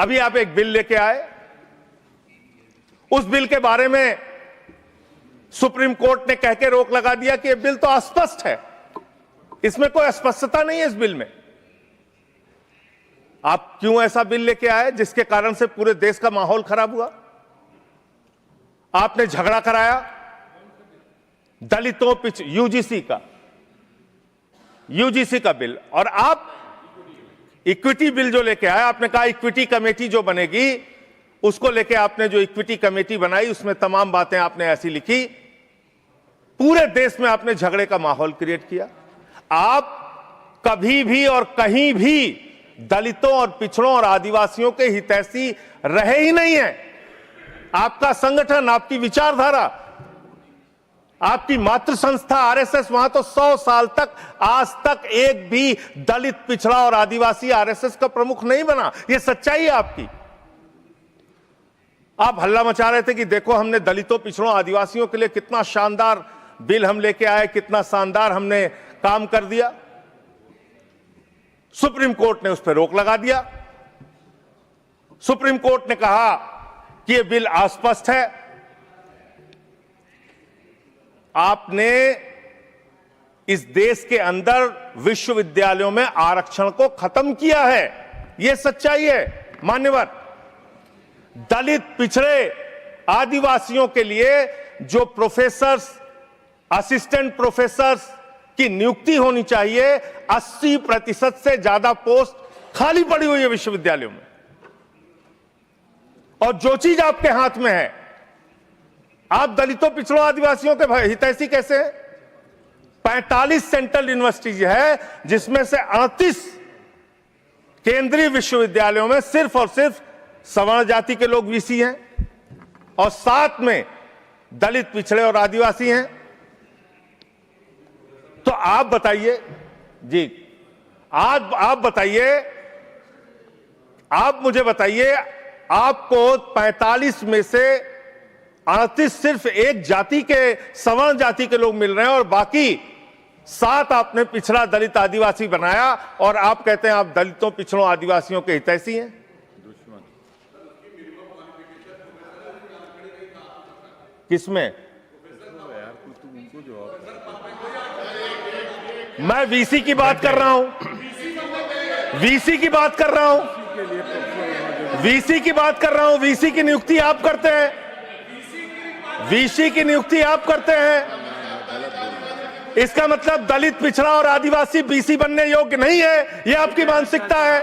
अभी आप एक बिल लेके आए, उस बिल के बारे में सुप्रीम कोर्ट ने कह के रोक लगा दिया कि यह बिल तो अस्पष्ट है, इसमें कोई स्पष्टता नहीं है इस बिल में। आप क्यों ऐसा बिल लेके आए जिसके कारण से पूरे देश का माहौल खराब हुआ? आपने झगड़ा कराया दलितों यूजीसी का बिल, और आप इक्विटी बिल जो लेके आए, आपने कहा इक्विटी कमेटी जो बनेगी उसको लेके आपने जो इक्विटी कमेटी बनाई उसमें तमाम बातें आपने ऐसी लिखी, पूरे देश में आपने झगड़े का माहौल क्रिएट किया। आप कभी भी और कहीं भी दलितों और पिछड़ों और आदिवासियों के हितैषी रहे ही नहीं है। आपका संगठन, आपकी विचारधारा, आपकी मातृ संस्था आरएसएस, वहां तो 100 साल तक आज तक एक भी दलित, पिछड़ा और आदिवासी आरएसएस का प्रमुख नहीं बना। यह सच्चाई है आपकी। आप हल्ला मचा रहे थे कि देखो हमने दलितों, पिछड़ों, आदिवासियों के लिए कितना शानदार बिल हम लेके आए, कितना शानदार हमने काम कर दिया। सुप्रीम कोर्ट ने उस पर रोक लगा दिया। सुप्रीम कोर्ट ने कहा कि यह बिल अस्पष्ट है। आपने इस देश के अंदर विश्वविद्यालयों में आरक्षण को खत्म किया है, यह सच्चाई है मान्यवर। दलित, पिछड़े, आदिवासियों के लिए जो प्रोफेसर्स, असिस्टेंट प्रोफेसर्स की नियुक्ति होनी चाहिए, 80% से ज्यादा पोस्ट खाली पड़ी हुई है विश्वविद्यालयों में। और जो चीज आपके हाथ में है, आप दलितों, पिछड़ों, आदिवासियों के हितैषी कैसे हैं? 45 सेंट्रल यूनिवर्सिटीज है जिसमें से 38 केंद्रीय विश्वविद्यालयों में सिर्फ और सिर्फ सवर्ण जाति के लोग वीसी हैं और 7 में दलित, पिछड़े और आदिवासी हैं। तो आप बताइए जी, आप बताइए, आप मुझे बताइए, आपको 45 में से 38 सिर्फ एक जाति के, सवर्ण जाति के लोग मिल रहे हैं और बाकी 7 आपने पिछड़ा, दलित, आदिवासी बनाया और आप कहते हैं आप दलितों, पिछड़ों, आदिवासियों के हितैषी हैं। किसमें? मैं वीसी की बात कर रहा हूं, वीसी की बात कर रहा हूं, वीसी की बात कर रहा हूं। वीसी की नियुक्ति आप करते हैं, वीसी की नियुक्ति आप करते हैं। इसका मतलब दलित, पिछड़ा और आदिवासी बीसी बनने योग्य नहीं है, यह आपकी मानसिकता है।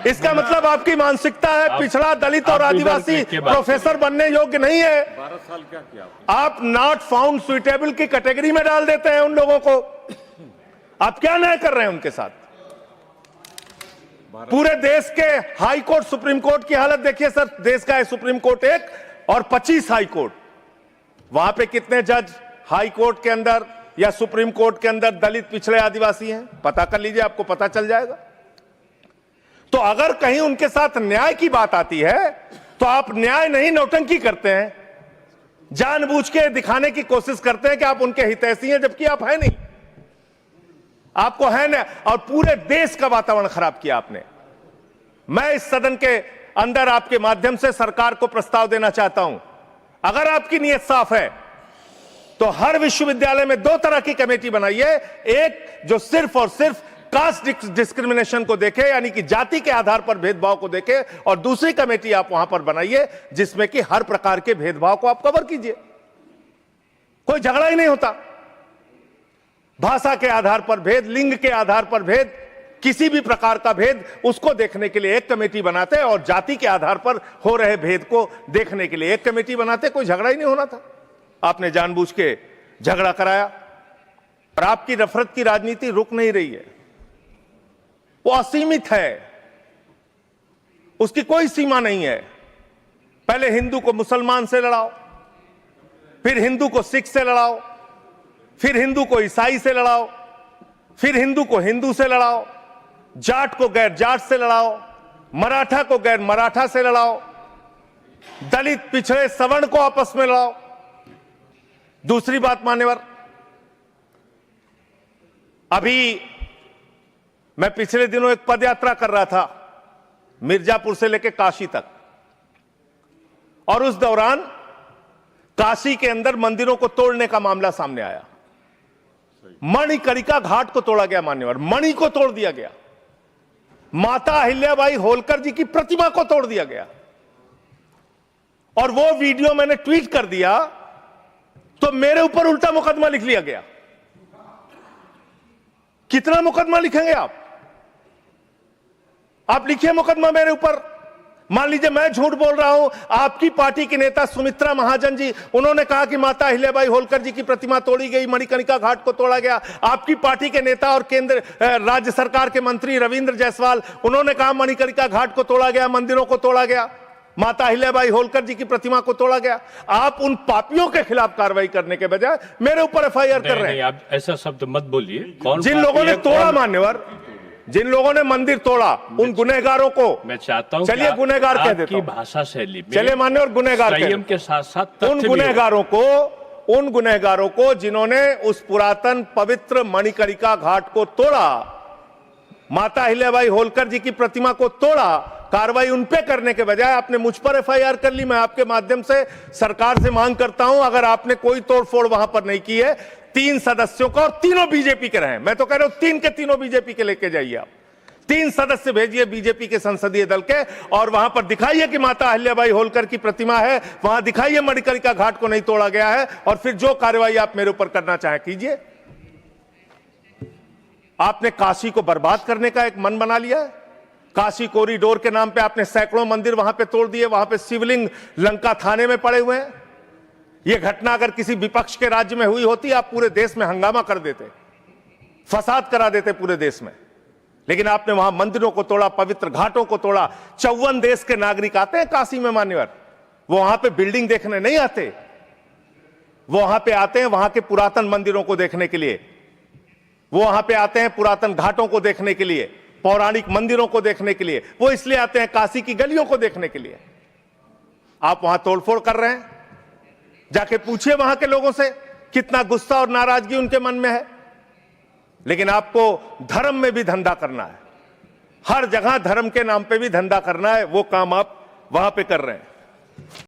इसका मतलब आपकी मानसिकता है पिछड़ा, दलित और आदिवासी प्रोफेसर बनने योग्य नहीं है। 12 साल क्या किया आप नॉट फाउंड सुइटेबल की कैटेगरी में डाल देते हैं उन लोगों को। आप क्या न्याय कर रहे हैं उनके साथ? पूरे देश के हाई कोर्ट, सुप्रीम कोर्ट की हालत देखिए सर। देश का है सुप्रीम कोर्ट 1 और 25 हाई कोर्ट। वहां पे कितने जज हाई कोर्ट के अंदर या सुप्रीम कोर्ट के अंदर दलित, पिछड़े, आदिवासी हैं? पता कर लीजिए, आपको पता चल जाएगा। तो अगर कहीं उनके साथ न्याय की बात आती है तो आप न्याय नहीं, नौटंकी करते हैं, जानबूझ के दिखाने की कोशिश करते हैं कि आप उनके हितैषी हैं, जबकि आप हैं नहीं। आपको है ना, और पूरे देश का वातावरण खराब किया आपने। मैं इस सदन के अंदर आपके माध्यम से सरकार को प्रस्ताव देना चाहता हूं, अगर आपकी नीयत साफ है तो हर विश्वविद्यालय में 2 तरह की कमेटी बनाइए। एक जो सिर्फ और सिर्फ कास्ट डिस्क्रिमिनेशन को देखे, यानी कि जाति के आधार पर भेदभाव को देखे, और दूसरी कमेटी आप वहां पर बनाइए जिसमें कि हर प्रकार के भेदभाव को आप कवर कीजिए। कोई झगड़ा ही नहीं होता। भाषा के आधार पर भेद, लिंग के आधार पर भेद, किसी भी प्रकार का भेद, उसको देखने के लिए एक कमेटी बनाते और जाति के आधार पर हो रहे भेद को देखने के लिए एक कमेटी बनाते। कोई झगड़ा ही नहीं होना था। आपने जानबूझ के झगड़ा कराया और आपकी नफरत की राजनीति रुक नहीं रही है, वो असीमित है, उसकी कोई सीमा नहीं है। पहले हिंदू को मुसलमान से लड़ाओ, फिर हिंदू को सिख से लड़ाओ, फिर हिंदू को ईसाई से लड़ाओ, फिर हिंदू को हिंदू से लड़ाओ, जाट को गैर जाट से लड़ाओ, मराठा को गैर मराठा से लड़ाओ, दलित, पिछड़े, सवर्ण को आपस में लड़ाओ। दूसरी बात मान्यवर, अभी मैं पिछले दिनों एक पदयात्रा कर रहा था मिर्जापुर से लेकर काशी तक। और उस दौरान काशी के अंदर मंदिरों को तोड़ने का मामला सामने आया। मणिकर्णिका घाट को तोड़ा गया, मान्यवर, मणि को तोड़ दिया गया, माता अहिल्याबाई होलकर जी की प्रतिमा को तोड़ दिया गया। और वो वीडियो मैंने ट्वीट कर दिया तो मेरे ऊपर उल्टा मुकदमा लिख लिया गया। कितना मुकदमा लिखेंगे आप? आप लिखिए मुकदमा मेरे ऊपर। मान लीजिए मैं झूठ बोल रहा हूं, आपकी पार्टी के नेता सुमित्रा महाजन जी, उन्होंने कहा कि माता अहिल्याबाई होलकर जी की प्रतिमा तोड़ी गई, मणिकर्णिका घाट को तोड़ा गया। आपकी पार्टी के नेता और केंद्र राज्य सरकार के मंत्री रविंद्र जायसवाल, उन्होंने कहा मणिकर्णिका घाट को तोड़ा गया, मंदिरों को तोड़ा गया, माता अहिल्याबाई होलकर जी की प्रतिमा को तोड़ा गया। आप उन पापियों के खिलाफ कार्रवाई करने के बजाय मेरे ऊपर एफआईआर कर रहे हैं। आप ऐसा शब्द मत बोलिए। जिन लोगों ने तोड़ा, मान्यवर, जिन लोगों ने मंदिर तोड़ा, उन गुनहगारों को मैं चाहता हूं, चलिए गुनहगार कह देता हूं, भाषा शैली में चलिए मान्यवर गुनहगार संयम के साथ साथ उन गुनहगारों को जिन्होंने उस पुरातन पवित्र मणिकर्णिका घाट को तोड़ा, माता अहिल्याबाई होलकर जी की प्रतिमा को तोड़ा, कार्रवाई उन पे करने के बजाय आपने मुझ पर एफआईआर कर ली। मैं आपके माध्यम से सरकार से मांग करता हूं, अगर आपने कोई तोड़फोड़ वहां पर नहीं की है, 3 सदस्यों का, और तीनों बीजेपी के रहे, मैं तो कह रहा हूं 3 के तीनों बीजेपी के लेके जाइए आप। 3 सदस्य भेजिए बीजेपी के संसदीय दल के, और वहां पर दिखाइए कि माता अहिल्याबाई होलकर की प्रतिमा है, वहां दिखाइए मणिकर्णिका घाट को नहीं तोड़ा गया है, और फिर जो कार्रवाई आप मेरे ऊपर करना चाहें कीजिए। आपने काशी को बर्बाद करने का एक मन बना लिया है। काशी कॉरिडोर के नाम पे आपने सैकड़ों मंदिर वहां पे तोड़ दिए, वहां पे शिवलिंग लंका थाने में पड़े हुए हैं। यह घटना अगर किसी विपक्ष के राज्य में हुई होती, आप पूरे देश में हंगामा कर देते, फसाद करा देते पूरे देश में। लेकिन आपने वहां मंदिरों को तोड़ा, पवित्र घाटों को तोड़ा। 54 देश के नागरिक आते हैं काशी में, मान्यवर, वो वहां पे बिल्डिंग देखने नहीं आते, वो वहां पे आते हैं वहां के पुरातन मंदिरों को देखने के लिए, वो वहां पे आते हैं पुरातन घाटों को देखने के लिए, पौराणिक मंदिरों को देखने के लिए, वो इसलिए आते हैं काशी की गलियों को देखने के लिए। आप वहां तोड़फोड़ कर रहे हैं। जाके पूछिए वहां के लोगों से कितना गुस्सा और नाराजगी उनके मन में है। लेकिन आपको धर्म में भी धंधा करना है, हर जगह धर्म के नाम पे भी धंधा करना है, वो काम आप वहां पे कर रहे हैं।